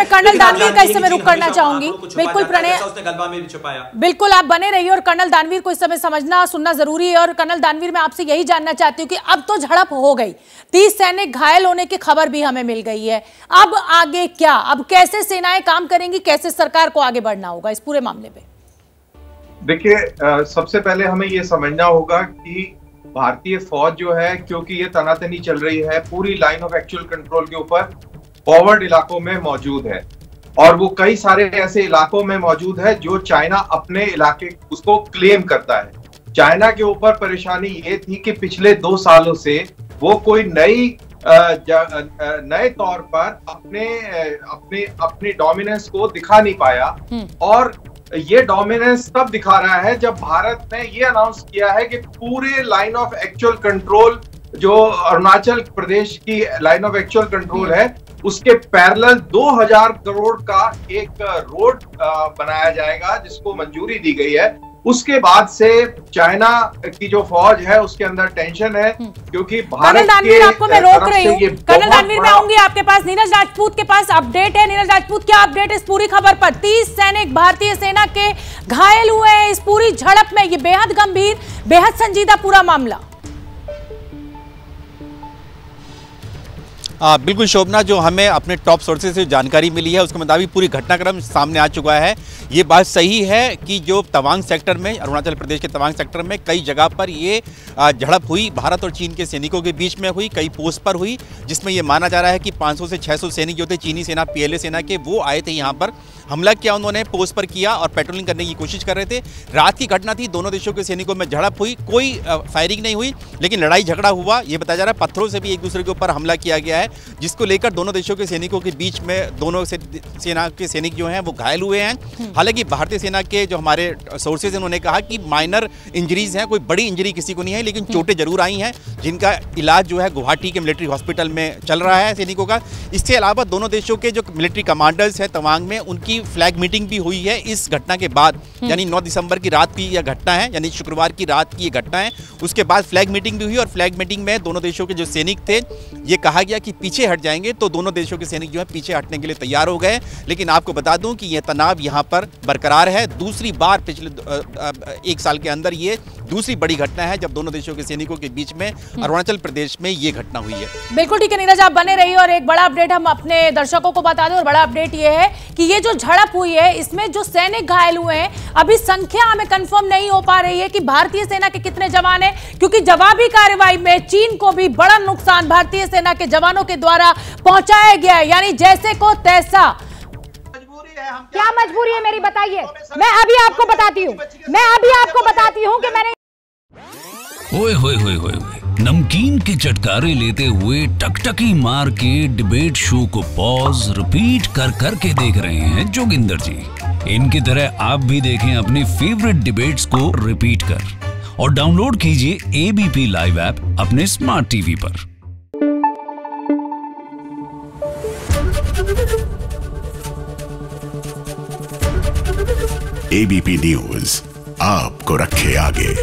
Colonel दानवीर का इस समय रुख करना चाहूंगी। बिल्कुल प्रणय, बिल्कुल आप बने रहिए और कर्नल दानवीर को इस समय समझना सुनना जरूरी है। और कर्नल दानवीर, मैं आपसे यही जानना चाहती हूँ कि अब तो झड़प हो गई, 30 सैनिक घायल होने की खबर भी हमें मिल गई है, अब आगे क्या? अब कैसे सेनाएं काम करेंगी, कैसे सरकार को आगे बढ़ना होगा इस पूरे मामले पे? देखिए, सबसे पहले हमें ये समझना होगा कि भारतीय फौज जो है, क्योंकि ये तनातनी चल रही है, पूरी लाइन ऑफ एक्चुअल कंट्रोल के ऊपर फॉरवर्ड इलाकों में मौजूद है और वो कई सारे ऐसे इलाकों में मौजूद है जो चाइना अपने इलाके उसको क्लेम करता है। चाइना के ऊपर परेशानी ये थी कि पिछले 2 सालों से वो कोई नए तौर पर अपनी डोमिनेंस को दिखा नहीं पाया और ये डोमिनेंस तब दिखा रहा है जब भारत ने ये अनाउंस किया है कि पूरे लाइन ऑफ एक्चुअल कंट्रोल, जो अरुणाचल प्रदेश की लाइन ऑफ एक्चुअल कंट्रोल है, उसके पैरेलल 2000 करोड़ का एक रोड बनाया जाएगा जिसको मंजूरी दी गई है। उसके बाद से चाइना की जो फौज है उसके अंदर टेंशन है, क्योंकि भारत के आपको मैं रोक रही हूँ। कर्नल दानवीर, मैं आऊंगी आपके पास। नीरज राजपूत के पास अपडेट है। नीरज राजपूत, क्या अपडेट इस पूरी खबर पर? 30 सैनिक भारतीय सेना के घायल हुए हैं इस पूरी झड़प में। ये बेहद गंभीर, बेहद संजीदा पूरा मामला। बिल्कुल शोभना, जो हमें अपने टॉप सोर्सेज से जानकारी मिली है उसके मुताबिक पूरी घटनाक्रम सामने आ चुका है। ये बात सही है कि जो तवांग सेक्टर में, अरुणाचल प्रदेश के तवांग सेक्टर में कई जगह पर ये झड़प हुई, भारत और चीन के सैनिकों के बीच में हुई, कई पोस्ट पर हुई, जिसमें ये माना जा रहा है कि 500 से 600 सैनिक जो थे चीनी सेना, PLA सेना के, वो आए थे यहाँ पर। हमला किया उन्होंने, पोस्ट पर किया और पेट्रोलिंग करने की कोशिश कर रहे थे। रात की घटना थी, दोनों देशों के सैनिकों में झड़प हुई, कोई फायरिंग नहीं हुई, लेकिन लड़ाई झगड़ा हुआ। ये बताया जा रहा है पत्थरों से भी एक दूसरे के ऊपर हमला किया गया है, जिसको लेकर दोनों देशों के सैनिकों के बीच में दोनों सेना के सैनिक जो हैं वो घायल हुए हैं। हालांकि भारतीय सेना के जो हमारे सोर्सेज हैं उन्होंने कहा कि माइनर इंजरीज हैं, कोई बड़ी इंजरी किसी को नहीं है, लेकिन चोटें जरूर आई हैं, जिनका इलाज जो है गुवाहाटी के मिलिट्री हॉस्पिटल में चल रहा है सैनिकों का। इसके अलावा दोनों देशों के जो मिलिट्री कमांडर्स हैं तवांग में, उनकी फ्लैग मीटिंग भी हुई है इस घटना के बाद। यानी 9 दिसंबर की रात की यह घटना है, यानी शुक्रवार की रात की ये घटना है। उसके बाद फ्लैग मीटिंग भी हुई और फ्लैग मीटिंग में दोनों देशों के जो सैनिक थे, ये कहा गया कि पीछे हट जाएंगे, तो दोनों देशों के सैनिक जो है पीछे हटने के लिए तैयार हो गए। लेकिन आपको बता दूं कि यह तनाव यहां पर बरकरार है। दूसरी बार पिछले 1 साल के अंदर ये दूसरी बड़ी घटना है जब दोनों देशों के सैनिकों के बीच में अरुणाचल प्रदेश में ये घटना हुई है। बिल्कुल ठीक है नीरज, आप बने रहिए। और एक बड़ा अपडेट हम अपने दर्शकों को बता दें, और बड़ा अपडेट ये है कि ये जो झड़प हुई है इसमें जो सैनिक घायल हुए हैं, अभी संख्या हमें कंफर्म नहीं हो पा रही है कि भारतीय सेना के कितने जवान हैं, क्योंकि जवाबी कार्रवाई में चीन को भी बड़ा नुकसान भारतीय सेना के जवानों के द्वारा पहुंचाया गया है। यानी जैसे को तैसा। क्या मजबूरी है मेरी, बताइए। मैं अभी आपको बताती हूँ कि मैंने ओए होए होए होए नमकीन के चटकारे लेते हुए टकटकी मार के डिबेट शो को पॉज रिपीट कर करके देख रहे हैं जोगिंदर जी। इनकी तरह आप भी देखें अपनी फेवरेट डिबेट्स को रिपीट कर और डाउनलोड कीजिए ABP लाइव ऐप अपने स्मार्ट टीवी पर। ABP न्यूज आपको रखे आगे।